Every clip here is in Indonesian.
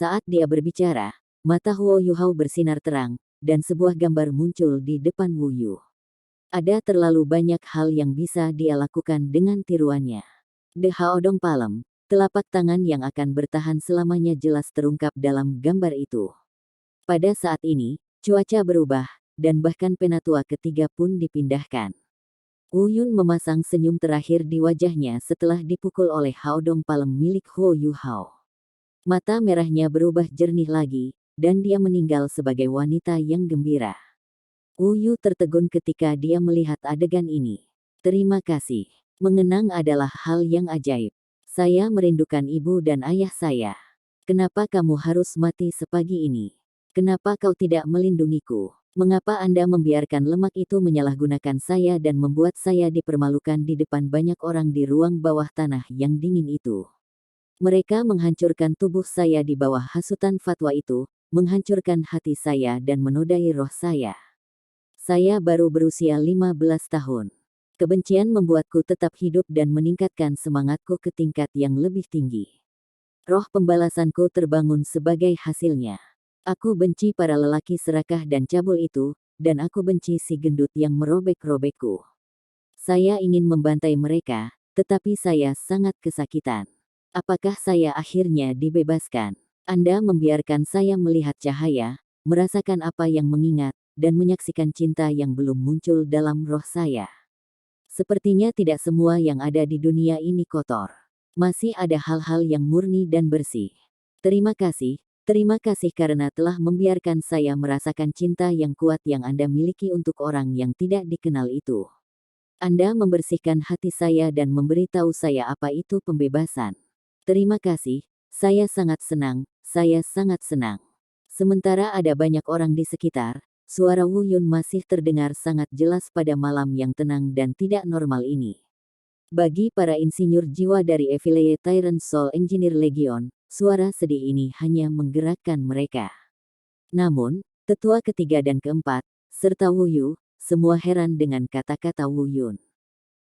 Saat dia berbicara, mata Huo Yuhao bersinar terang, dan sebuah gambar muncul di depan Wu Yu. Ada terlalu banyak hal yang bisa dia lakukan dengan tiruannya. The Haodong Palem, telapak tangan yang akan bertahan selamanya jelas terungkap dalam gambar itu. Pada saat ini, cuaca berubah, dan bahkan penatua ketiga pun dipindahkan. Wu Yun memasang senyum terakhir di wajahnya setelah dipukul oleh Haodong Palem milik Huo Yuhao. Mata merahnya berubah jernih lagi, dan dia meninggal sebagai wanita yang gembira. Wu Yu tertegun ketika dia melihat adegan ini. Terima kasih. Mengenang adalah hal yang ajaib. Saya merindukan ibu dan ayah saya. Kenapa kamu harus mati sepagi ini? Kenapa kau tidak melindungiku? Mengapa Anda membiarkan lemak itu menyalahgunakan saya dan membuat saya dipermalukan di depan banyak orang di ruang bawah tanah yang dingin itu? Mereka menghancurkan tubuh saya di bawah hasutan fatwa itu, menghancurkan hati saya dan menodai roh saya. Saya baru berusia 15 tahun. Kebencian membuatku tetap hidup dan meningkatkan semangatku ke tingkat yang lebih tinggi. Roh pembalasanku terbangun sebagai hasilnya. Aku benci para lelaki serakah dan cabul itu, dan aku benci si gendut yang merobek-robekku. Saya ingin membantai mereka, tetapi saya sangat kesakitan. Apakah saya akhirnya dibebaskan? Anda membiarkan saya melihat cahaya, merasakan apa yang mengingat, dan menyaksikan cinta yang belum muncul dalam roh saya. Sepertinya tidak semua yang ada di dunia ini kotor. Masih ada hal-hal yang murni dan bersih. Terima kasih karena telah membiarkan saya merasakan cinta yang kuat yang Anda miliki untuk orang yang tidak dikenal itu. Anda membersihkan hati saya dan memberitahu saya apa itu pembebasan. Terima kasih, saya sangat senang, saya sangat senang. Sementara ada banyak orang di sekitar, suara Wu Yun masih terdengar sangat jelas pada malam yang tenang dan tidak normal ini. Bagi para insinyur jiwa dari Affiliate Tyrant Soul Engineer Legion, suara sedih ini hanya menggerakkan mereka. Namun, tetua ketiga dan keempat, serta Wu Yu, semua heran dengan kata-kata Wu Yun.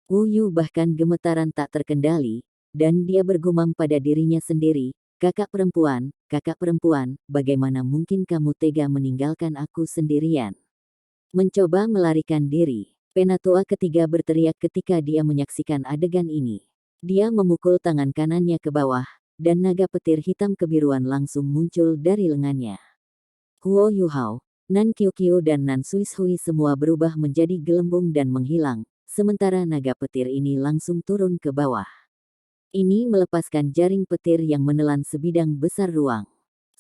Wu Yu bahkan gemetaran tak terkendali, dan dia bergumam pada dirinya sendiri, kakak perempuan, bagaimana mungkin kamu tega meninggalkan aku sendirian? Mencoba melarikan diri. Penatua ketiga berteriak ketika dia menyaksikan adegan ini. Dia memukul tangan kanannya ke bawah, dan naga petir hitam kebiruan langsung muncul dari lengannya. Huo Yuhao, Nan Qiuqiu dan Nan Suishui semua berubah menjadi gelembung dan menghilang, sementara naga petir ini langsung turun ke bawah. Ini melepaskan jaring petir yang menelan sebidang besar ruang.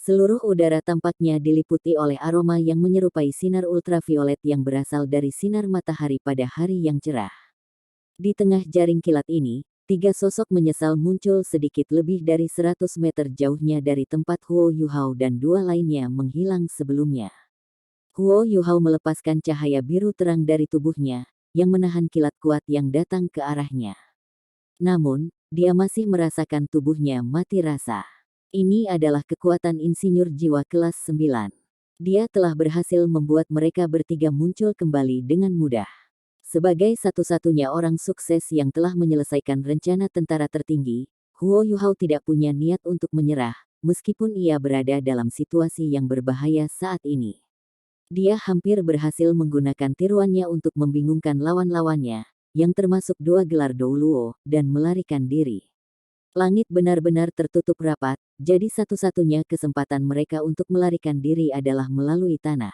Seluruh udara tampaknya diliputi oleh aroma yang menyerupai sinar ultraviolet yang berasal dari sinar matahari pada hari yang cerah. Di tengah jaring kilat ini, tiga sosok menyesal muncul sedikit lebih dari 100 meter jauhnya dari tempat Huo Yuhao dan dua lainnya menghilang sebelumnya. Huo Yuhao melepaskan cahaya biru terang dari tubuhnya, yang menahan kilat kuat yang datang ke arahnya. Namun, dia masih merasakan tubuhnya mati rasa. Ini adalah kekuatan insinyur jiwa kelas 9. Dia telah berhasil membuat mereka bertiga muncul kembali dengan mudah. Sebagai satu-satunya orang sukses yang telah menyelesaikan rencana tentara tertinggi, Huo Yuhao tidak punya niat untuk menyerah, meskipun ia berada dalam situasi yang berbahaya saat ini. Dia hampir berhasil menggunakan tiruannya untuk membingungkan lawan-lawannya, yang termasuk dua gelar Douluo, dan melarikan diri. Langit benar-benar tertutup rapat, jadi satu-satunya kesempatan mereka untuk melarikan diri adalah melalui tanah.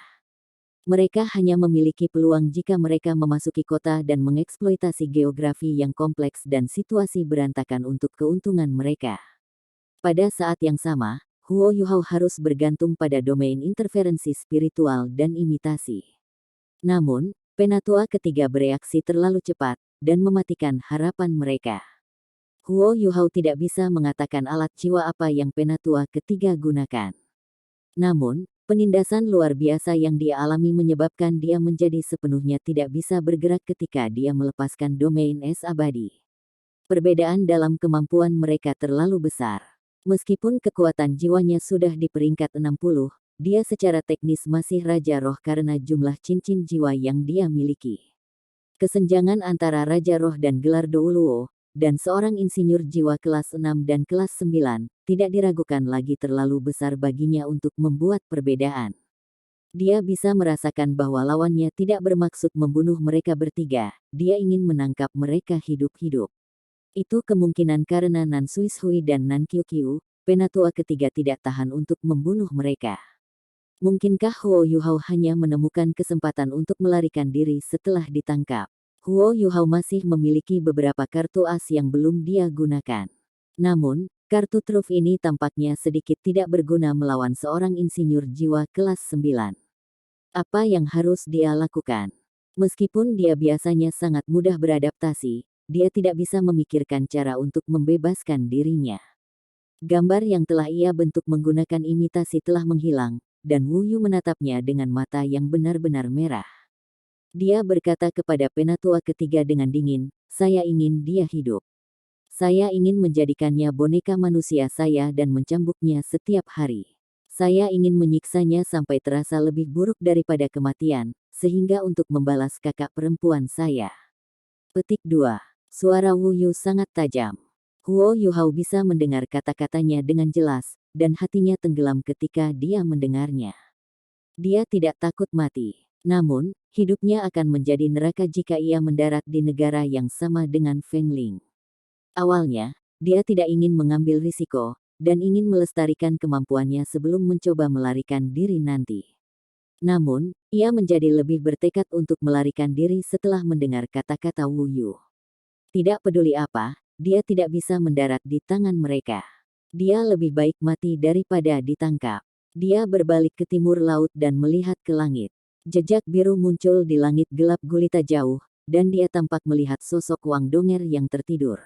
Mereka hanya memiliki peluang jika mereka memasuki kota dan mengeksploitasi geografi yang kompleks dan situasi berantakan untuk keuntungan mereka. Pada saat yang sama, Huo Yuhao harus bergantung pada domain interferensi spiritual dan imitasi. Namun, Penatua ketiga bereaksi terlalu cepat, dan mematikan harapan mereka. Huo Yuhao tidak bisa mengatakan alat jiwa apa yang Penatua ketiga gunakan. Namun, penindasan luar biasa yang dia alami menyebabkan dia menjadi sepenuhnya tidak bisa bergerak ketika dia melepaskan domain es abadi. Perbedaan dalam kemampuan mereka terlalu besar. Meskipun kekuatan jiwanya sudah di peringkat 60, dia secara teknis masih Raja Roh karena jumlah cincin jiwa yang dia miliki. Kesenjangan antara Raja Roh dan gelar Douluo, dan seorang insinyur jiwa kelas 6 dan kelas 9, tidak diragukan lagi terlalu besar baginya untuk membuat perbedaan. Dia bisa merasakan bahwa lawannya tidak bermaksud membunuh mereka bertiga, dia ingin menangkap mereka hidup-hidup. Itu kemungkinan karena Nan Suishui dan Nan Qiuqiu, penatua ketiga tidak tahan untuk membunuh mereka. Mungkinkah Huo Yuhao hanya menemukan kesempatan untuk melarikan diri setelah ditangkap? Huo Yuhao masih memiliki beberapa kartu as yang belum dia gunakan. Namun, kartu truf ini tampaknya sedikit tidak berguna melawan seorang insinyur jiwa kelas 9. Apa yang harus dia lakukan? Meskipun dia biasanya sangat mudah beradaptasi, dia tidak bisa memikirkan cara untuk membebaskan dirinya. Gambar yang telah ia bentuk menggunakan imitasi telah menghilang, dan Wu Yu menatapnya dengan mata yang benar-benar merah. Dia berkata kepada penatua ketiga dengan dingin, "Saya ingin dia hidup. Saya ingin menjadikannya boneka manusia saya dan mencambuknya setiap hari. Saya ingin menyiksanya sampai terasa lebih buruk daripada kematian, sehingga untuk membalas kakak perempuan saya." Petik 2. Suara Wu Yu sangat tajam. Huo Yuhao bisa mendengar kata-katanya dengan jelas, dan hatinya tenggelam ketika dia mendengarnya. Dia tidak takut mati. Namun, hidupnya akan menjadi neraka jika ia mendarat di negara yang sama dengan Feng Ling. Awalnya, dia tidak ingin mengambil risiko, dan ingin melestarikan kemampuannya sebelum mencoba melarikan diri nanti. Namun, ia menjadi lebih bertekad untuk melarikan diri setelah mendengar kata-kata Wu Yu. Tidak peduli apa, dia tidak bisa mendarat di tangan mereka. Dia lebih baik mati daripada ditangkap. Dia berbalik ke timur laut dan melihat ke langit. Jejak biru muncul di langit gelap gulita jauh, dan dia tampak melihat sosok Wang Donger yang tertidur.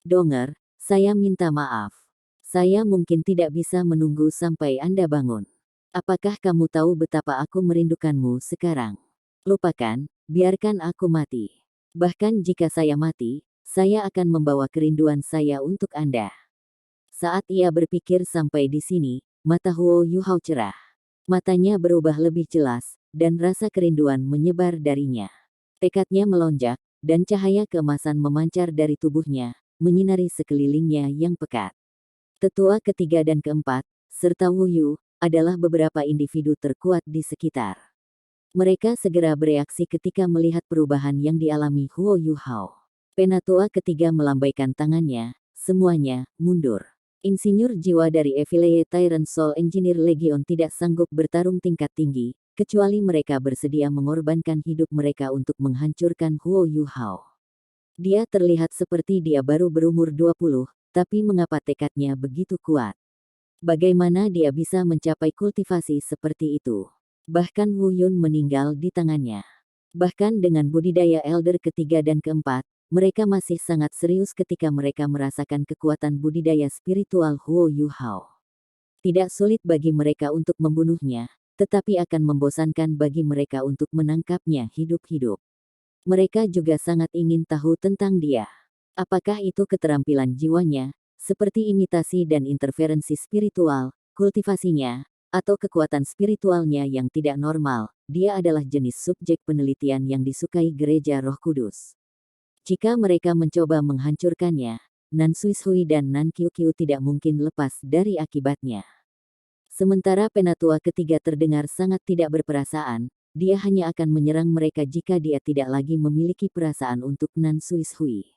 "Donger, saya minta maaf. Saya mungkin tidak bisa menunggu sampai Anda bangun. Apakah kamu tahu betapa aku merindukanmu sekarang? Lupakan, biarkan aku mati. Bahkan jika saya mati, saya akan membawa kerinduan saya untuk Anda." Saat ia berpikir sampai di sini, mata Huo Yuhao cerah. Matanya berubah lebih jelas, dan rasa kerinduan menyebar darinya. Tekadnya melonjak, dan cahaya keemasan memancar dari tubuhnya, menyinari sekelilingnya yang pekat. Tetua ketiga dan keempat, serta Wu Yu, adalah beberapa individu terkuat di sekitar. Mereka segera bereaksi ketika melihat perubahan yang dialami Huo Yuhao. Penatua ketiga melambaikan tangannya, semuanya mundur. Insinyur jiwa dari Affiliate Tyrant Soul Engineer Legion tidak sanggup bertarung tingkat tinggi, kecuali mereka bersedia mengorbankan hidup mereka untuk menghancurkan Huo Yuhao. Dia terlihat seperti dia baru berumur 20, tapi mengapa tekadnya begitu kuat? Bagaimana dia bisa mencapai kultivasi seperti itu? Bahkan Wu Yun meninggal di tangannya. Bahkan dengan budidaya elder ketiga dan keempat, mereka masih sangat serius ketika mereka merasakan kekuatan budidaya spiritual Huo Yuhao. Tidak sulit bagi mereka untuk membunuhnya, tetapi akan membosankan bagi mereka untuk menangkapnya hidup-hidup. Mereka juga sangat ingin tahu tentang dia. Apakah itu keterampilan jiwanya, seperti imitasi dan interferensi spiritual, kultivasinya, atau kekuatan spiritualnya yang tidak normal? Dia adalah jenis subjek penelitian yang disukai Gereja Roh Kudus. Jika mereka mencoba menghancurkannya, Nan Suishui dan Nan Qiuqiu tidak mungkin lepas dari akibatnya. Sementara penatua ketiga terdengar sangat tidak berperasaan, dia hanya akan menyerang mereka jika dia tidak lagi memiliki perasaan untuk Nan Suishui.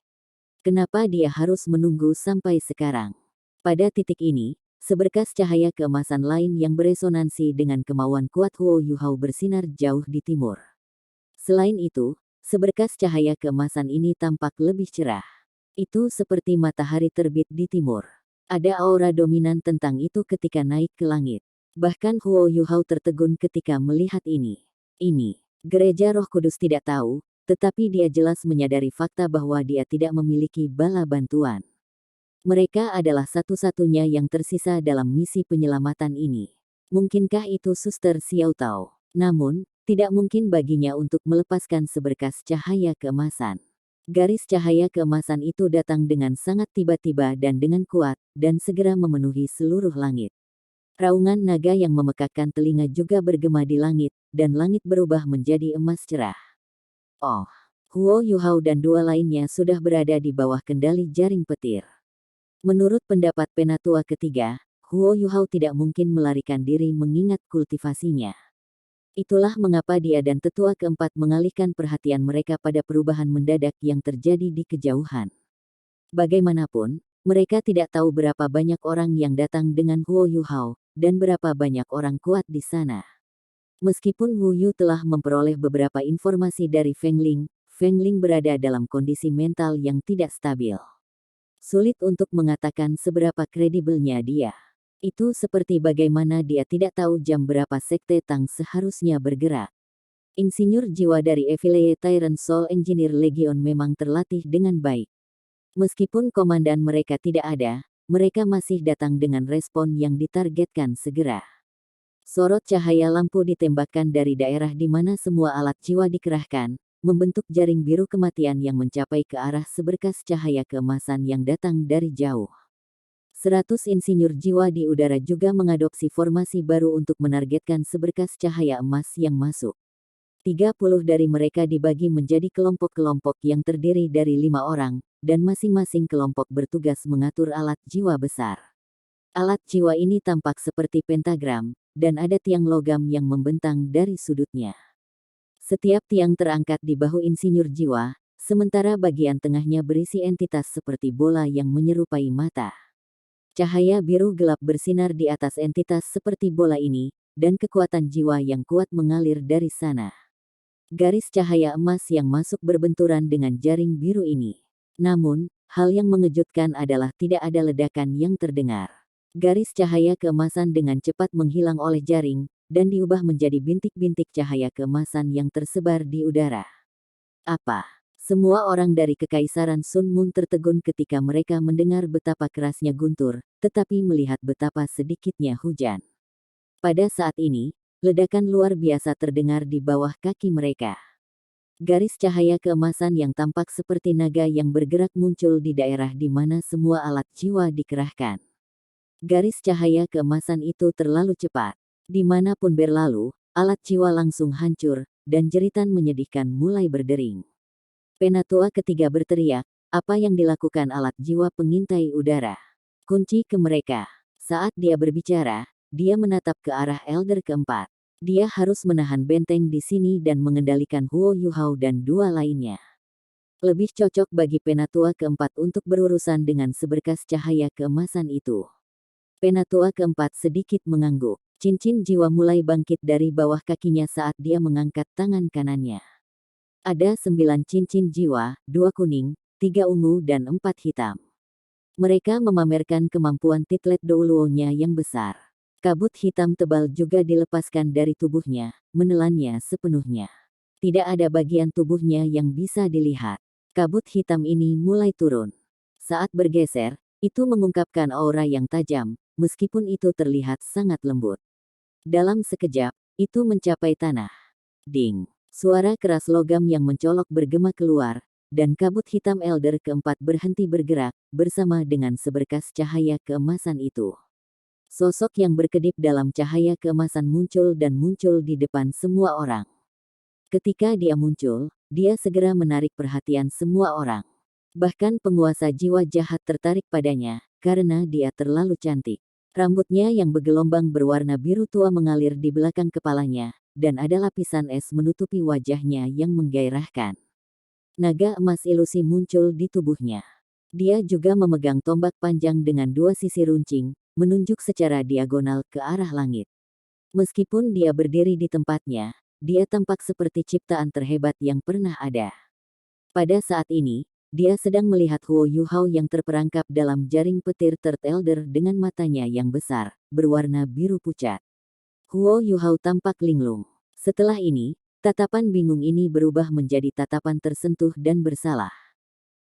Kenapa dia harus menunggu sampai sekarang? Pada titik ini, seberkas cahaya keemasan lain yang beresonansi dengan kemauan kuat Huo Yuhao bersinar jauh di timur. Selain itu, seberkas cahaya keemasan ini tampak lebih cerah. Itu seperti matahari terbit di timur. Ada aura dominan tentang itu ketika naik ke langit. Bahkan Huo Yuhao tertegun ketika melihat ini. Gereja Roh Kudus tidak tahu, tetapi dia jelas menyadari fakta bahwa dia tidak memiliki bala bantuan. Mereka adalah satu-satunya yang tersisa dalam misi penyelamatan ini. Mungkinkah itu Suster Xiao Tao? Namun, tidak mungkin baginya untuk melepaskan seberkas cahaya keemasan. Garis cahaya keemasan itu datang dengan sangat tiba-tiba dan dengan kuat, dan segera memenuhi seluruh langit. Raungan naga yang memekakkan telinga juga bergema di langit, dan langit berubah menjadi emas cerah. Oh! Huo Yuhao dan dua lainnya sudah berada di bawah kendali jaring petir. Menurut pendapat penatua ketiga, Huo Yuhao tidak mungkin melarikan diri mengingat kultivasinya. Itulah mengapa dia dan tetua keempat mengalihkan perhatian mereka pada perubahan mendadak yang terjadi di kejauhan. Bagaimanapun, mereka tidak tahu berapa banyak orang yang datang dengan Huo Yuhao, dan berapa banyak orang kuat di sana. Meskipun Wu Yu telah memperoleh beberapa informasi dari Feng Ling berada dalam kondisi mental yang tidak stabil. Sulit untuk mengatakan seberapa kredibelnya dia. Itu seperti bagaimana dia tidak tahu jam berapa Sekte Tang seharusnya bergerak. Insinyur jiwa dari Affiliate Tyrant Soul Engineer Legion memang terlatih dengan baik. Meskipun komandan mereka tidak ada, mereka masih datang dengan respon yang ditargetkan segera. Sorot cahaya lampu ditembakkan dari daerah di mana semua alat jiwa dikerahkan, membentuk jaring biru kematian yang mencapai ke arah seberkas cahaya keemasan yang datang dari jauh. 100 insinyur jiwa di udara juga mengadopsi formasi baru untuk menargetkan seberkas cahaya emas yang masuk. 30 dari mereka dibagi menjadi kelompok-kelompok yang terdiri dari 5 orang, dan masing-masing kelompok bertugas mengatur alat jiwa besar. Alat jiwa ini tampak seperti pentagram, dan ada tiang logam yang membentang dari sudutnya. Setiap tiang terangkat di bahu insinyur jiwa, sementara bagian tengahnya berisi entitas seperti bola yang menyerupai mata. Cahaya biru gelap bersinar di atas entitas seperti bola ini, dan kekuatan jiwa yang kuat mengalir dari sana. Garis cahaya emas yang masuk berbenturan dengan jaring biru ini. Namun, hal yang mengejutkan adalah tidak ada ledakan yang terdengar. Garis cahaya keemasan dengan cepat menghilang oleh jaring, dan diubah menjadi bintik-bintik cahaya keemasan yang tersebar di udara. Apa? Semua orang dari Kekaisaran Sun Moon tertegun ketika mereka mendengar betapa kerasnya guntur, tetapi melihat betapa sedikitnya hujan. Pada saat ini, ledakan luar biasa terdengar di bawah kaki mereka. Garis cahaya keemasan yang tampak seperti naga yang bergerak muncul di daerah di mana semua alat jiwa dikerahkan. Garis cahaya keemasan itu terlalu cepat. Dimanapun berlalu, alat jiwa langsung hancur, dan jeritan menyedihkan mulai berdering. Penatua ketiga berteriak, apa yang dilakukan alat jiwa pengintai udara? Kunci ke mereka. Saat dia berbicara, dia menatap ke arah Elder keempat. Dia harus menahan benteng di sini dan mengendalikan Huo Yuhao dan dua lainnya. Lebih cocok bagi penatua keempat untuk berurusan dengan seberkas cahaya keemasan itu. Penatua keempat sedikit mengangguk. Cincin jiwa mulai bangkit dari bawah kakinya saat dia mengangkat tangan kanannya. Ada 9 cincin jiwa, 2 kuning, 3 ungu dan 4 hitam. Mereka memamerkan kemampuan Titlet Douluo-nya yang besar. Kabut hitam tebal juga dilepaskan dari tubuhnya, menelannya sepenuhnya. Tidak ada bagian tubuhnya yang bisa dilihat. Kabut hitam ini mulai turun. Saat bergeser, itu mengungkapkan aura yang tajam, meskipun itu terlihat sangat lembut. Dalam sekejap, itu mencapai tanah. Ding! Suara keras logam yang mencolok bergema keluar, dan kabut hitam Elder keempat berhenti bergerak, bersama dengan seberkas cahaya keemasan itu. Sosok yang berkedip dalam cahaya keemasan muncul dan muncul di depan semua orang. Ketika dia muncul, dia segera menarik perhatian semua orang. Bahkan penguasa jiwa jahat tertarik padanya, karena dia terlalu cantik. Rambutnya yang bergelombang berwarna biru tua mengalir di belakang kepalanya, dan ada lapisan es menutupi wajahnya yang menggairahkan. Naga emas ilusi muncul di tubuhnya. Dia juga memegang tombak panjang dengan 2 sisi runcing, menunjuk secara diagonal ke arah langit. Meskipun dia berdiri di tempatnya, dia tampak seperti ciptaan terhebat yang pernah ada. Pada saat ini, dia sedang melihat Huo Yuhao yang terperangkap dalam jaring petir Third Elder dengan matanya yang besar, berwarna biru pucat. Huo Yuhao tampak linglung. Setelah ini, tatapan bingung ini berubah menjadi tatapan tersentuh dan bersalah.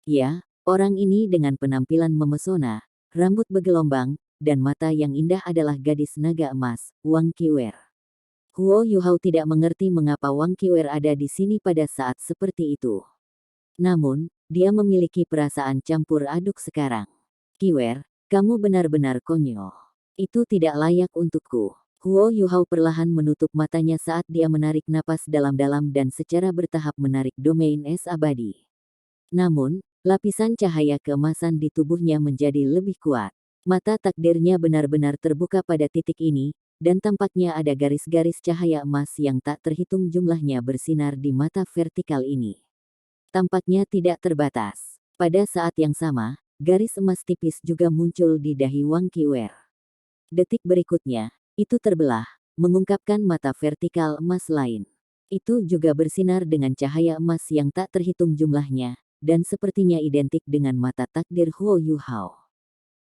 Ya, orang ini dengan penampilan memesona, rambut bergelombang, dan mata yang indah adalah gadis naga emas, Wang Qiwer. Huo Yuhao tidak mengerti mengapa Wang Qiwer ada di sini pada saat seperti itu. Namun, dia memiliki perasaan campur aduk sekarang. Qiwer, kamu benar-benar konyol. Itu tidak layak untukku. Huo Yuhao perlahan menutup matanya saat dia menarik napas dalam-dalam dan secara bertahap menarik domain es abadi. Namun, lapisan cahaya keemasan di tubuhnya menjadi lebih kuat. Mata takdirnya benar-benar terbuka pada titik ini, dan tampaknya ada garis-garis cahaya emas yang tak terhitung jumlahnya bersinar di mata vertikal ini. Tampaknya tidak terbatas. Pada saat yang sama, garis emas tipis juga muncul di dahi Wang Qiuer. Detik berikutnya, itu terbelah, mengungkapkan mata vertikal emas lain. Itu juga bersinar dengan cahaya emas yang tak terhitung jumlahnya, dan sepertinya identik dengan mata takdir Huo Yuhao.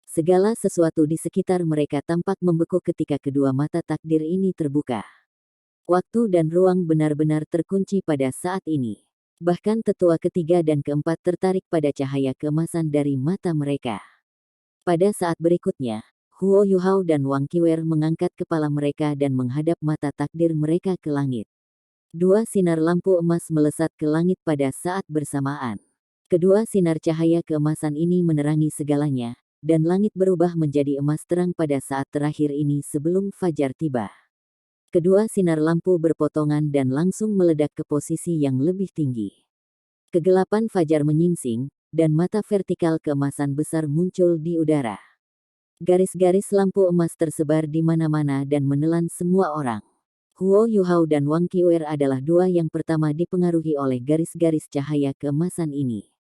Segala sesuatu di sekitar mereka tampak membeku ketika kedua mata takdir ini terbuka. Waktu dan ruang benar-benar terkunci pada saat ini. Bahkan tetua ketiga dan keempat tertarik pada cahaya keemasan dari mata mereka. Pada saat berikutnya, Huo Yuhao dan Wang Qiuer mengangkat kepala mereka dan menghadap mata takdir mereka ke langit. Dua sinar lampu emas melesat ke langit pada saat bersamaan. Kedua sinar cahaya keemasan ini menerangi segalanya, dan langit berubah menjadi emas terang pada saat terakhir ini sebelum fajar tiba. Kedua sinar lampu berpotongan dan langsung meledak ke posisi yang lebih tinggi. Kegelapan fajar menyingsing, dan mata vertikal keemasan besar muncul di udara. Garis-garis lampu emas tersebar di mana-mana dan menelan semua orang. Huo Yuhao dan Wang Qiuer adalah dua yang pertama dipengaruhi oleh garis-garis cahaya keemasan ini.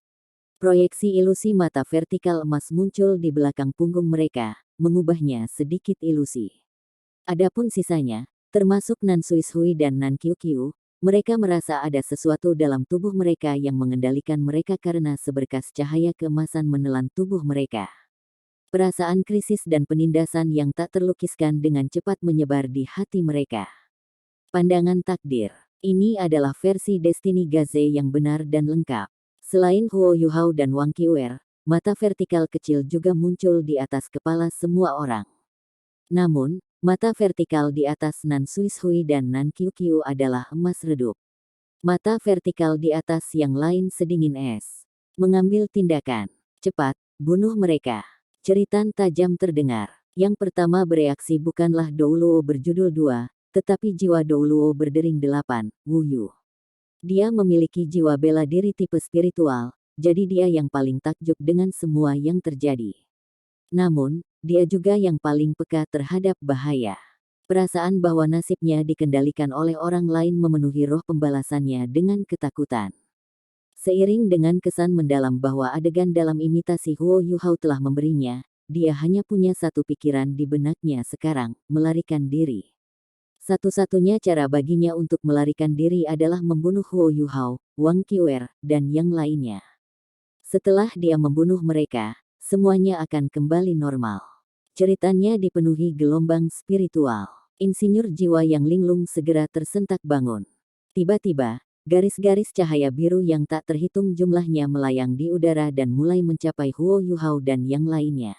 Proyeksi ilusi mata vertikal emas muncul di belakang punggung mereka, mengubahnya sedikit ilusi. Adapun sisanya, termasuk Nan Suishui dan Nan Qiuqiu, mereka merasa ada sesuatu dalam tubuh mereka yang mengendalikan mereka karena seberkas cahaya keemasan menelan tubuh mereka. Perasaan krisis dan penindasan yang tak terlukiskan dengan cepat menyebar di hati mereka. Pandangan takdir. Ini adalah versi Destiny Gaze yang benar dan lengkap. Selain Huo Yuhao dan Wang Qiuer, mata vertikal kecil juga muncul di atas kepala semua orang. Namun, mata vertikal di atas Nan Suishui dan Nan Qiuqiu adalah emas redup. Mata vertikal di atas yang lain sedingin es. Mengambil tindakan. Cepat, bunuh mereka. Ceritan tajam terdengar. Yang pertama bereaksi bukanlah Douluo berjudul 2, tetapi jiwa Douluo berdering 8, Wu Yu. Dia memiliki jiwa bela diri tipe spiritual, jadi dia yang paling takjub dengan semua yang terjadi. Namun, dia juga yang paling peka terhadap bahaya. Perasaan bahwa nasibnya dikendalikan oleh orang lain memenuhi roh pembalasannya dengan ketakutan. Seiring dengan kesan mendalam bahwa adegan dalam imitasi Huo Yuhao telah memberinya, dia hanya punya satu pikiran di benaknya sekarang, melarikan diri. Satu-satunya cara baginya untuk melarikan diri adalah membunuh Huo Yuhao, Wang Qiuer, dan yang lainnya. Setelah dia membunuh mereka, semuanya akan kembali normal. Ceritanya dipenuhi gelombang spiritual. Insinyur jiwa yang linglung segera tersentak bangun. Tiba-tiba, garis-garis cahaya biru yang tak terhitung jumlahnya melayang di udara dan mulai mencapai Huo Yuhao dan yang lainnya.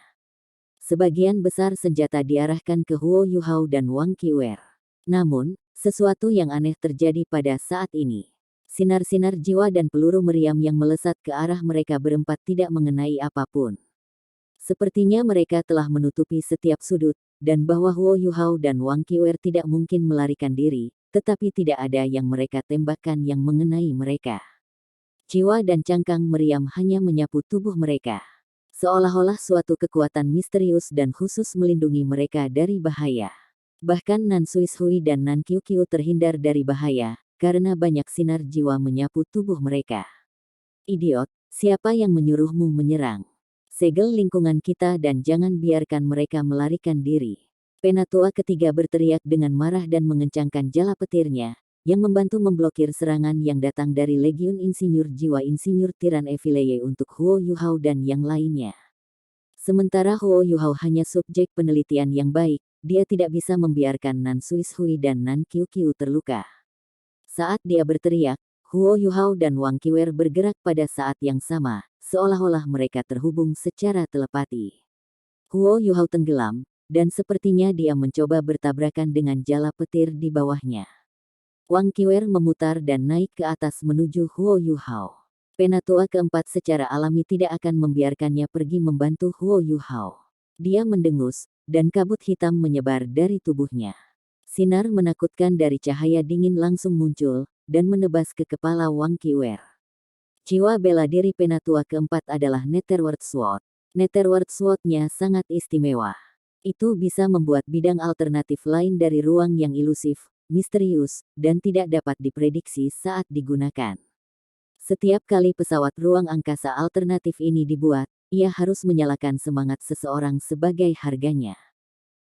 Sebagian besar senjata diarahkan ke Huo Yuhao dan Wang Qiuer. Namun, sesuatu yang aneh terjadi pada saat ini. Sinar-sinar jiwa dan peluru meriam yang melesat ke arah mereka berempat tidak mengenai apapun. Sepertinya mereka telah menutupi setiap sudut, dan bahwa Huo Yuhao dan Wang Qiuer tidak mungkin melarikan diri, tetapi tidak ada yang mereka tembakkan yang mengenai mereka. Jiwa dan cangkang meriam hanya menyapu tubuh mereka. Seolah-olah suatu kekuatan misterius dan khusus melindungi mereka dari bahaya. Bahkan Nan Suishui dan Nan Qiuqiu terhindar dari bahaya, karena banyak sinar jiwa menyapu tubuh mereka. Idiot, siapa yang menyuruhmu menyerang? Segel lingkungan kita dan jangan biarkan mereka melarikan diri. Penatua ketiga berteriak dengan marah dan mengencangkan jala petirnya, yang membantu memblokir serangan yang datang dari Legiun Insinyur Jiwa Insinyur Tiran Evileye untuk Huo Yuhao dan yang lainnya. Sementara Huo Yuhao hanya subjek penelitian yang baik, dia tidak bisa membiarkan Nan Suishui dan Nan Qiuqiu terluka. Saat dia berteriak, Huo Yuhao dan Wang Qiuer bergerak pada saat yang sama, seolah-olah mereka terhubung secara telepati. Huo Yuhao tenggelam, dan sepertinya dia mencoba bertabrakan dengan jala petir di bawahnya. Wang Qiuer memutar dan naik ke atas menuju Huo Yuhao. Penatua keempat secara alami tidak akan membiarkannya pergi membantu Huo Yuhao. Dia mendengus, dan kabut hitam menyebar dari tubuhnya. Sinar menakutkan dari cahaya dingin langsung muncul, dan menebas ke kepala Wang Qiwer. Jiwa bela diri penatua keempat adalah Netherworld Sword. Netherworld Sword-nya sangat istimewa. Itu bisa membuat bidang alternatif lain dari ruang yang ilusif, misterius, dan tidak dapat diprediksi saat digunakan. Setiap kali pesawat ruang angkasa alternatif ini dibuat, ia harus menyalakan semangat seseorang sebagai harganya.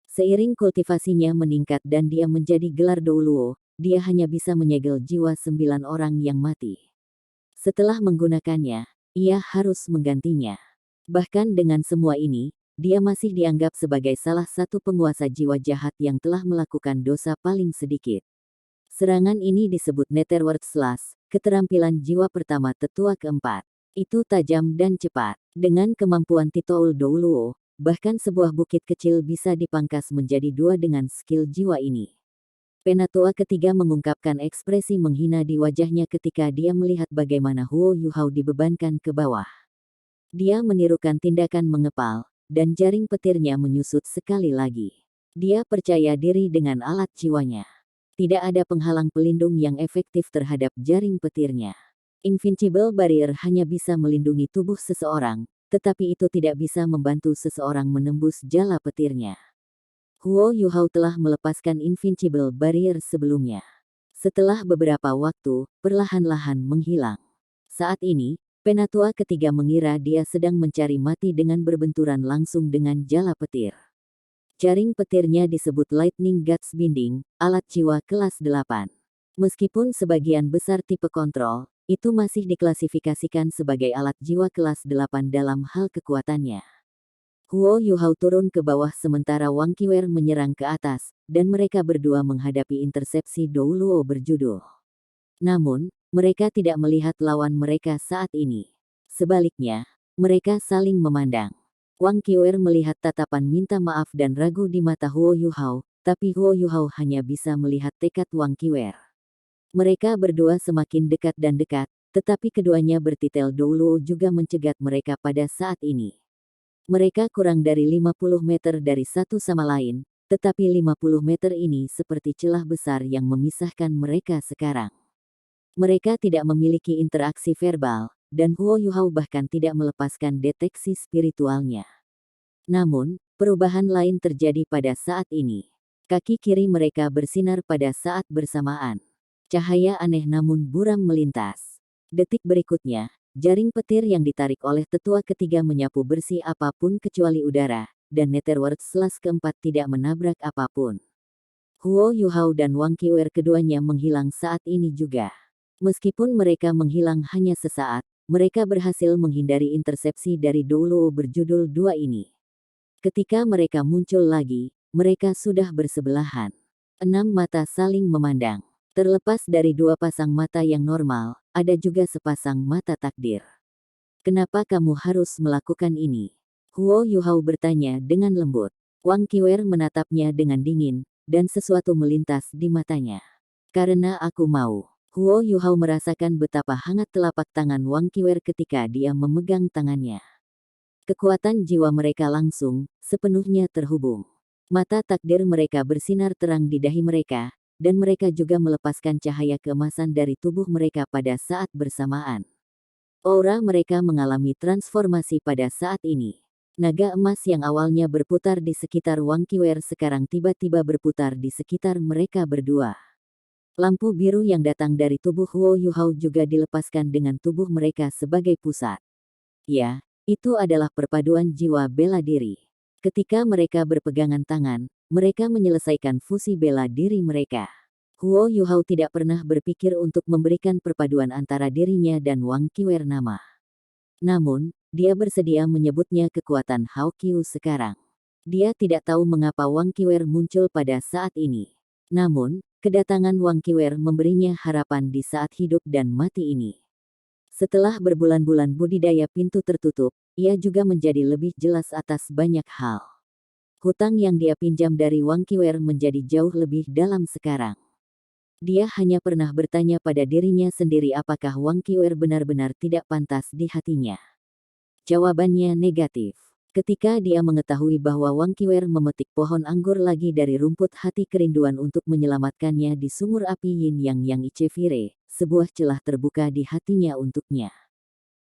Seiring kultivasinya meningkat dan dia menjadi gelar Douluo, dia hanya bisa menyegel jiwa 9 orang yang mati. Setelah menggunakannya, ia harus menggantinya. Bahkan dengan semua ini, dia masih dianggap sebagai salah satu penguasa jiwa jahat yang telah melakukan dosa paling sedikit. Serangan ini disebut Netherworld Slash, keterampilan jiwa pertama tetua keempat. Itu tajam dan cepat. Dengan kemampuan Titoul Douluo, bahkan sebuah bukit kecil bisa dipangkas menjadi dua dengan skill jiwa ini. Penatua ketiga mengungkapkan ekspresi menghina di wajahnya ketika dia melihat bagaimana Huo Yuhao dibebankan ke bawah. Dia menirukan tindakan mengepal, dan jaring petirnya menyusut sekali lagi. Dia percaya diri dengan alat jiwanya. Tidak ada penghalang pelindung yang efektif terhadap jaring petirnya. Invincible Barrier hanya bisa melindungi tubuh seseorang, tetapi itu tidak bisa membantu seseorang menembus jala petirnya. Huo Yuhao telah melepaskan Invincible Barrier sebelumnya. Setelah beberapa waktu, perlahan-lahan menghilang. Saat ini, penatua ketiga mengira dia sedang mencari mati dengan berbenturan langsung dengan jala petir. Jaring petirnya disebut Lightning Guts Binding, alat jiwa kelas 8. Meskipun sebagian besar tipe kontrol, itu masih diklasifikasikan sebagai alat jiwa kelas 8 dalam hal kekuatannya. Huo Yuhao turun ke bawah sementara Wang Qiwer menyerang ke atas, dan mereka berdua menghadapi intersepsi Douluo berjudul. Namun, mereka tidak melihat lawan mereka saat ini. Sebaliknya, mereka saling memandang. Wang Qiwer melihat tatapan minta maaf dan ragu di mata Huo Yuhao, tapi Huo Yuhao hanya bisa melihat tekad Wang Qiwer. Mereka berdua semakin dekat dan dekat, tetapi keduanya bertitel Douluo juga mencegat mereka pada saat ini. Mereka kurang dari 50 meter dari satu sama lain, tetapi 50 meter ini seperti celah besar yang memisahkan mereka sekarang. Mereka tidak memiliki interaksi verbal, dan Huo Yuhao bahkan tidak melepaskan deteksi spiritualnya. Namun, perubahan lain terjadi pada saat ini. Kaki kiri mereka bersinar pada saat bersamaan. Cahaya aneh namun buram melintas. Detik berikutnya, jaring petir yang ditarik oleh tetua ketiga menyapu bersih apapun kecuali udara, dan Netherworld Slash keempat tidak menabrak apapun. Huo Yuhao dan Wang Qiwer keduanya menghilang saat ini juga. Meskipun mereka menghilang hanya sesaat, mereka berhasil menghindari intersepsi dari Douluo berjudul 2 ini. Ketika mereka muncul lagi, mereka sudah bersebelahan. 6 mata saling memandang. Terlepas dari 2 pasang mata yang normal, ada juga sepasang mata takdir. Kenapa kamu harus melakukan ini? Huo Yuhao bertanya dengan lembut. Wang Qiwer menatapnya dengan dingin, dan sesuatu melintas di matanya. Karena aku mau. Huo Yuhao merasakan betapa hangat telapak tangan Wang Qiwer ketika dia memegang tangannya. Kekuatan jiwa mereka langsung, sepenuhnya terhubung. Mata takdir mereka bersinar terang di dahi mereka, dan mereka juga melepaskan cahaya keemasan dari tubuh mereka pada saat bersamaan. Aura mereka mengalami transformasi pada saat ini. Naga emas yang awalnya berputar di sekitar Wang Qiwer sekarang tiba-tiba berputar di sekitar mereka berdua. Lampu biru yang datang dari tubuh Huo Yuhao juga dilepaskan dengan tubuh mereka sebagai pusat. Ya, itu adalah perpaduan jiwa bela diri. Ketika mereka berpegangan tangan, mereka menyelesaikan fusi bela diri mereka. Huo Yuhao tidak pernah berpikir untuk memberikan perpaduan antara dirinya dan Wang Qiwer nama. Namun, dia bersedia menyebutnya kekuatan Hao-Qiu sekarang. Dia tidak tahu mengapa Wang Qiwer muncul pada saat ini. Namun, kedatangan Wang Qiwer memberinya harapan di saat hidup dan mati ini. Setelah berbulan-bulan budidaya pintu tertutup, ia juga menjadi lebih jelas atas banyak hal. Hutang yang dia pinjam dari Wang Qiwer menjadi jauh lebih dalam sekarang. Dia hanya pernah bertanya pada dirinya sendiri apakah Wang Qiwer benar-benar tidak pantas di hatinya. Jawabannya negatif. Ketika dia mengetahui bahwa Wang Qiwer memetik pohon anggur lagi dari rumput hati kerinduan untuk menyelamatkannya di sumur api Yin Yang Yang Icevire, sebuah celah terbuka di hatinya untuknya.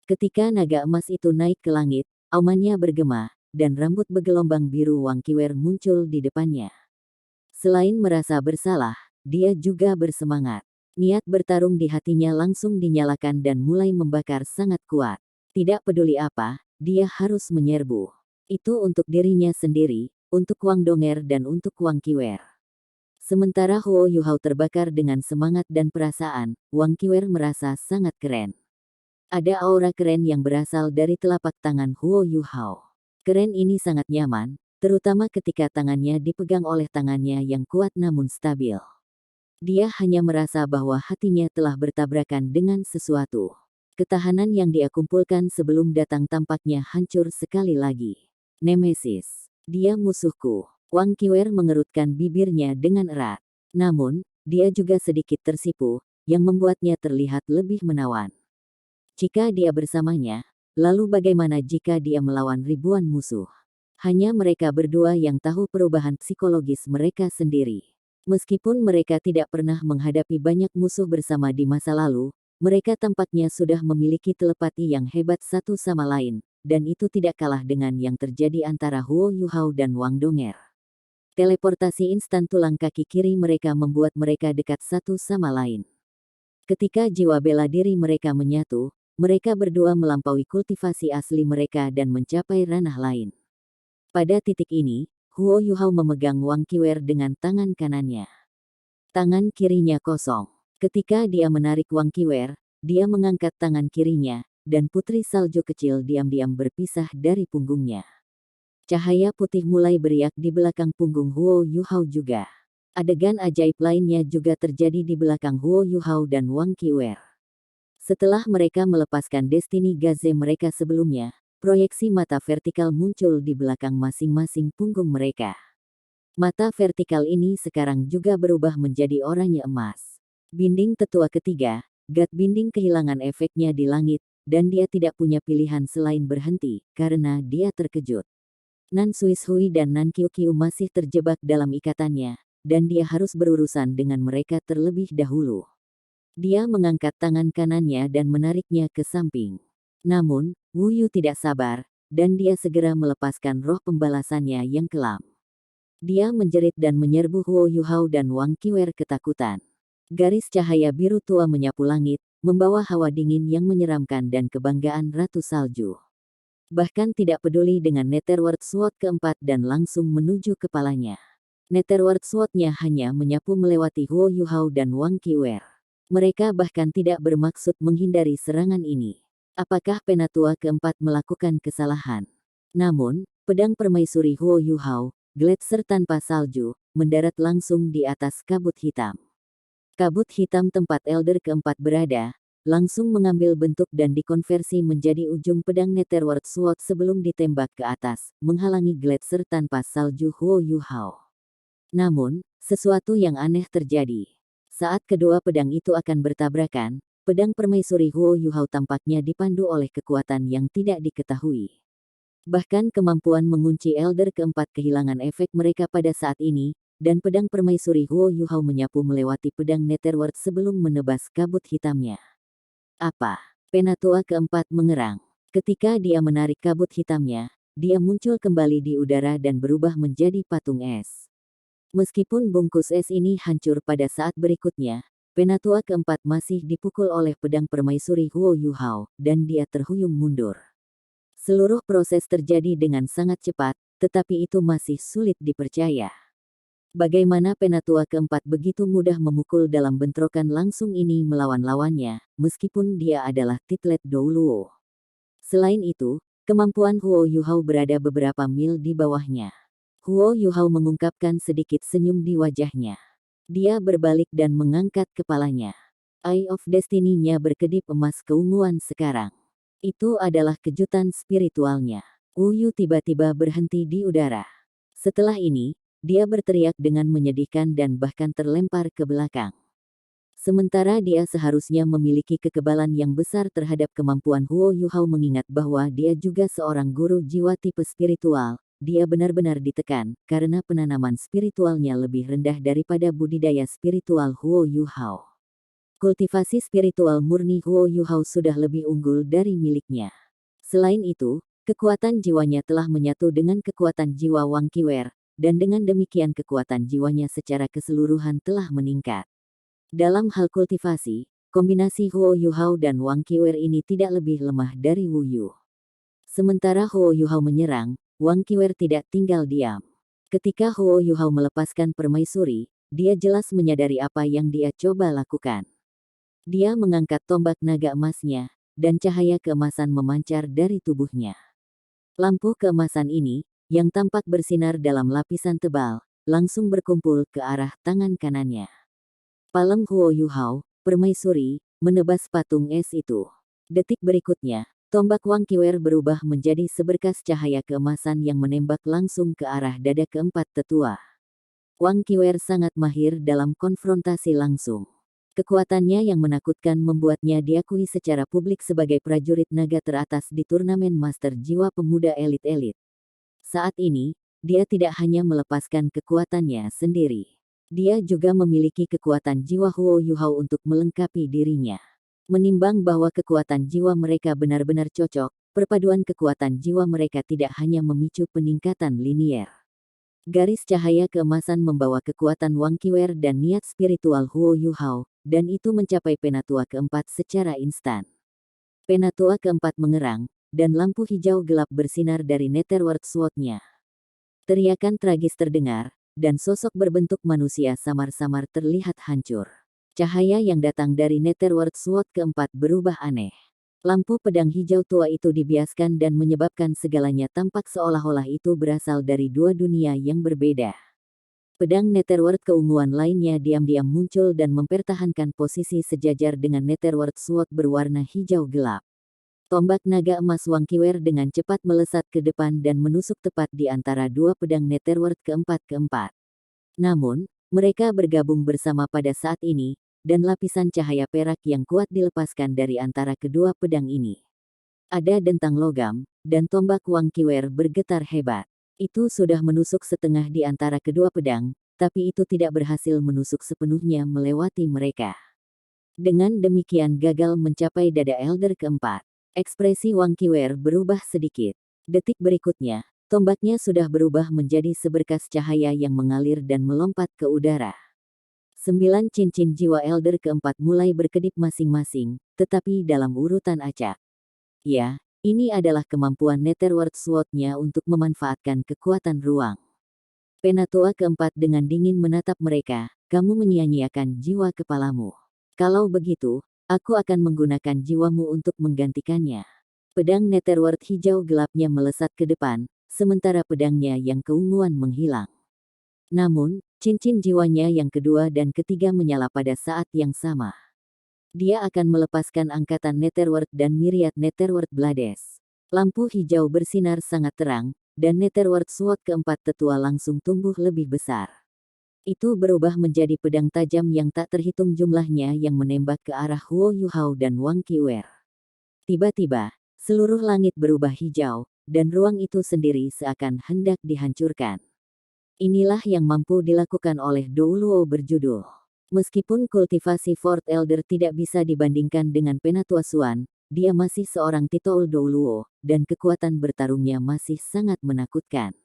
Ketika naga emas itu naik ke langit, aumannya bergema, dan rambut bergelombang biru Wang Qiwer muncul di depannya. Selain merasa bersalah, dia juga bersemangat. Niat bertarung di hatinya langsung dinyalakan dan mulai membakar sangat kuat. Tidak peduli apa, dia harus menyerbu. Itu untuk dirinya sendiri, untuk Wang Donger dan untuk Wang Qiwer. Sementara Huo Yuhao terbakar dengan semangat dan perasaan, Wang Qiwer merasa sangat keren. Ada aura keren yang berasal dari telapak tangan Huo Yuhao. Keren ini sangat nyaman, terutama ketika tangannya dipegang oleh tangannya yang kuat namun stabil. Dia hanya merasa bahwa hatinya telah bertabrakan dengan sesuatu. Ketahanan yang dia kumpulkan sebelum datang tampaknya hancur sekali lagi. Nemesis. Dia musuhku. Wang Qiwer mengerutkan bibirnya dengan erat. Namun, dia juga sedikit tersipu, yang membuatnya terlihat lebih menawan. Jika dia bersamanya, lalu bagaimana jika dia melawan ribuan musuh? Hanya mereka berdua yang tahu perubahan psikologis mereka sendiri. Meskipun mereka tidak pernah menghadapi banyak musuh bersama di masa lalu, mereka tampaknya sudah memiliki telepati yang hebat satu sama lain, dan itu tidak kalah dengan yang terjadi antara Huo Yuhao dan Wang Donger. Teleportasi instan tulang kaki kiri mereka membuat mereka dekat satu sama lain. Ketika jiwa bela diri mereka menyatu, mereka berdua melampaui kultivasi asli mereka dan mencapai ranah lain. Pada titik ini, Huo Yuhao memegang Wang Qiwer dengan tangan kanannya. Tangan kirinya kosong. Ketika dia menarik Wang Qiwer, dia mengangkat tangan kirinya, dan putri salju kecil diam-diam berpisah dari punggungnya. Cahaya putih mulai beriak di belakang punggung Huo Yuhao juga. Adegan ajaib lainnya juga terjadi di belakang Huo Yuhao dan Wang Qiwer. Setelah mereka melepaskan Destiny Gaze mereka sebelumnya, proyeksi mata vertikal muncul di belakang masing-masing punggung mereka. Mata vertikal ini sekarang juga berubah menjadi oranye emas. Binding tetua ketiga, God Binding kehilangan efeknya di langit, dan dia tidak punya pilihan selain berhenti, karena dia terkejut. Nan Suishui dan Nan Qiuqiu masih terjebak dalam ikatannya, dan dia harus berurusan dengan mereka terlebih dahulu. Dia mengangkat tangan kanannya dan menariknya ke samping. Namun, Wu Yu tidak sabar, dan dia segera melepaskan roh pembalasannya yang kelam. Dia menjerit dan menyerbu Huo Yuhao dan Wang Qiwer ketakutan. Garis cahaya biru tua menyapu langit, membawa hawa dingin yang menyeramkan dan kebanggaan Ratu Salju. Bahkan tidak peduli dengan Netherworld Sword keempat dan langsung menuju kepalanya. Netherworld Sword-nya hanya menyapu melewati Huo Yuhao dan Wang Qiwer. Mereka bahkan tidak bermaksud menghindari serangan ini. Apakah Penatua keempat melakukan kesalahan? Namun, pedang permaisuri Huo Yuhao, Gletser tanpa salju, mendarat langsung di atas kabut hitam. Kabut hitam tempat Elder keempat berada, langsung mengambil bentuk dan dikonversi menjadi ujung pedang Netherworld Sword sebelum ditembak ke atas, menghalangi Gletser tanpa salju Huo Yuhao. Namun, sesuatu yang aneh terjadi. Saat kedua pedang itu akan bertabrakan, pedang permaisuri Huo Yuhao tampaknya dipandu oleh kekuatan yang tidak diketahui. Bahkan kemampuan mengunci Elder keempat kehilangan efek mereka pada saat ini, dan pedang permaisuri Huo Yuhao menyapu melewati pedang Netherworld sebelum menebas kabut hitamnya. Apa? Penatua keempat mengerang. Ketika dia menarik kabut hitamnya, dia muncul kembali di udara dan berubah menjadi patung es. Meskipun bungkus es ini hancur pada saat berikutnya, Penatua keempat masih dipukul oleh pedang permaisuri Huo Yuhao, dan dia terhuyung mundur. Seluruh proses terjadi dengan sangat cepat, tetapi itu masih sulit dipercaya. Bagaimana Penatua keempat begitu mudah memukul dalam bentrokan langsung ini melawan lawannya, meskipun dia adalah Titlet Douluo. Selain itu, kemampuan Huo Yuhao berada beberapa mil di bawahnya. Huo Yuhao mengungkapkan sedikit senyum di wajahnya. Dia berbalik dan mengangkat kepalanya. Eye of Destiny-nya berkedip emas keunguan sekarang. Itu adalah kejutan spiritualnya. Wu Yu tiba-tiba berhenti di udara. Setelah ini, dia berteriak dengan menyedihkan dan bahkan terlempar ke belakang. Sementara dia seharusnya memiliki kekebalan yang besar terhadap kemampuan Huo Yuhao mengingat bahwa dia juga seorang guru jiwa tipe spiritual. Dia benar-benar ditekan karena penanaman spiritualnya lebih rendah daripada budidaya spiritual Huo Yuhao. Kultivasi spiritual murni Huo Yuhao sudah lebih unggul dari miliknya. Selain itu, kekuatan jiwanya telah menyatu dengan kekuatan jiwa Wang Qiwer, dan dengan demikian kekuatan jiwanya secara keseluruhan telah meningkat. Dalam hal kultivasi, kombinasi Huo Yuhao dan Wang Qiwer ini tidak lebih lemah dari Wu Yu. Sementara Huo Yuhao menyerang, Wang Qiwer tidak tinggal diam. Ketika Huo Yuhao melepaskan permaisuri, dia jelas menyadari apa yang dia coba lakukan. Dia mengangkat tombak naga emasnya, dan cahaya keemasan memancar dari tubuhnya. Lampu keemasan ini, yang tampak bersinar dalam lapisan tebal, langsung berkumpul ke arah tangan kanannya. Palem Huo Yuhao, permaisuri, menebas patung es itu. Detik berikutnya, tombak Wang Qiwer berubah menjadi seberkas cahaya keemasan yang menembak langsung ke arah dada keempat tetua. Wang Qiwer sangat mahir dalam konfrontasi langsung. Kekuatannya yang menakutkan membuatnya diakui secara publik sebagai prajurit naga teratas di turnamen Master Jiwa Pemuda Elit-Elit. Saat ini, dia tidak hanya melepaskan kekuatannya sendiri. Dia juga memiliki kekuatan jiwa Huo Yuhao untuk melengkapi dirinya. Menimbang bahwa kekuatan jiwa mereka benar-benar cocok, perpaduan kekuatan jiwa mereka tidak hanya memicu peningkatan linier. Garis cahaya keemasan membawa kekuatan Wang Qiwer dan niat spiritual Huo Yuhao, dan itu mencapai penatua keempat secara instan. Penatua keempat mengerang, dan lampu hijau gelap bersinar dari Netherworld Sword-nya. Teriakan tragis terdengar, dan sosok berbentuk manusia samar-samar terlihat hancur. Cahaya yang datang dari Netherworld Sword keempat berubah aneh. Lampu pedang hijau tua itu dibiaskan dan menyebabkan segalanya tampak seolah-olah itu berasal dari dua dunia yang berbeda. Pedang Netherworld keunguan lainnya diam-diam muncul dan mempertahankan posisi sejajar dengan Netherworld Sword berwarna hijau gelap. Tombak naga emas Wang Qiwer dengan cepat melesat ke depan dan menusuk tepat di antara dua pedang Netherworld keempat. Namun, mereka bergabung bersama pada saat ini, dan lapisan cahaya perak yang kuat dilepaskan dari antara kedua pedang ini. Ada dentang logam, dan tombak Wang Qiwer bergetar hebat. Itu sudah menusuk setengah di antara kedua pedang, tapi itu tidak berhasil menusuk sepenuhnya melewati mereka. Dengan demikian gagal mencapai dada Elder keempat. Ekspresi Wang Qiwer berubah sedikit. Detik berikutnya, tombaknya sudah berubah menjadi seberkas cahaya yang mengalir dan melompat ke udara. 9 cincin jiwa Elder keempat mulai berkedip masing-masing, tetapi dalam urutan acak. Ya, ini adalah kemampuan Netherworld Sword-nya untuk memanfaatkan kekuatan ruang. Penatua keempat dengan dingin menatap mereka, kamu menyia-nyiakan jiwa kepalamu. Kalau begitu, aku akan menggunakan jiwamu untuk menggantikannya. Pedang Netherworld hijau gelapnya melesat ke depan, sementara pedangnya yang keunguan menghilang. Namun, cincin jiwanya yang kedua dan ketiga menyala pada saat yang sama. Dia akan melepaskan angkatan Netherworld dan Myriad Netherworld Blades. Lampu hijau bersinar sangat terang, dan Netherworld Sword keempat tetua langsung tumbuh lebih besar. Itu berubah menjadi pedang tajam yang tak terhitung jumlahnya yang menembak ke arah Huo Yuhao dan Wang Qiwer. Tiba-tiba, seluruh langit berubah hijau, dan ruang itu sendiri seakan hendak dihancurkan. Inilah yang mampu dilakukan oleh Dou Luo berjudul. Meskipun kultivasi Fourth Elder tidak bisa dibandingkan dengan Penatua Xuan, dia masih seorang titol Dou Luo, dan kekuatan bertarungnya masih sangat menakutkan.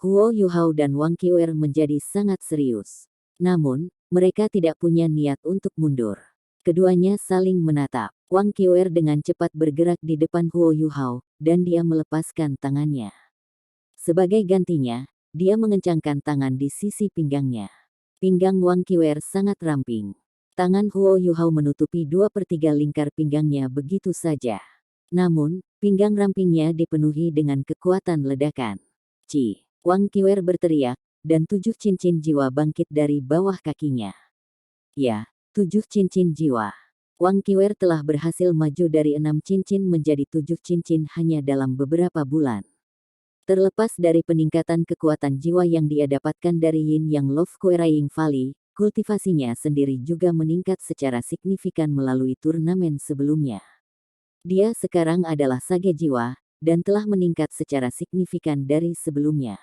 Huo Yuhao dan Wang Qiwer menjadi sangat serius. Namun, mereka tidak punya niat untuk mundur. Keduanya saling menatap. Wang Qiwer dengan cepat bergerak di depan Huo Yuhao, dan dia melepaskan tangannya. Sebagai gantinya, dia mengencangkan tangan di sisi pinggangnya. Pinggang Wang Qiwer sangat ramping. Tangan Huo Yuhao menutupi 2/3 lingkar pinggangnya begitu saja. Namun, pinggang rampingnya dipenuhi dengan kekuatan ledakan. Ci! Wang Qiwer berteriak, dan 7 cincin jiwa bangkit dari bawah kakinya. Ya, 7 cincin jiwa. Wang Qiwer telah berhasil maju dari 6 cincin menjadi 7 cincin hanya dalam beberapa bulan. Terlepas dari peningkatan kekuatan jiwa yang dia dapatkan dari Yin Yang Love Quarrying Valley, kultivasinya sendiri juga meningkat secara signifikan melalui turnamen sebelumnya. Dia sekarang adalah sage jiwa, dan telah meningkat secara signifikan dari sebelumnya.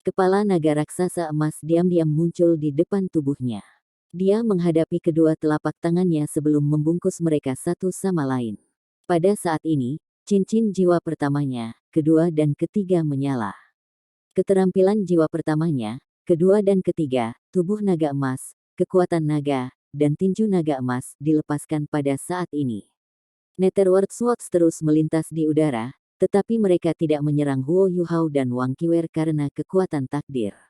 Kepala naga raksasa emas diam-diam muncul di depan tubuhnya. Dia menghadapi kedua telapak tangannya sebelum membungkus mereka satu sama lain. Pada saat ini, cincin jiwa pertamanya, kedua dan ketiga menyala. Keterampilan jiwa pertamanya, kedua dan ketiga, tubuh naga emas, kekuatan naga, dan tinju naga emas dilepaskan pada saat ini. Netherworld Swords terus melintas di udara, tetapi mereka tidak menyerang Huo Yuhao dan Wang Qiwer karena kekuatan takdir.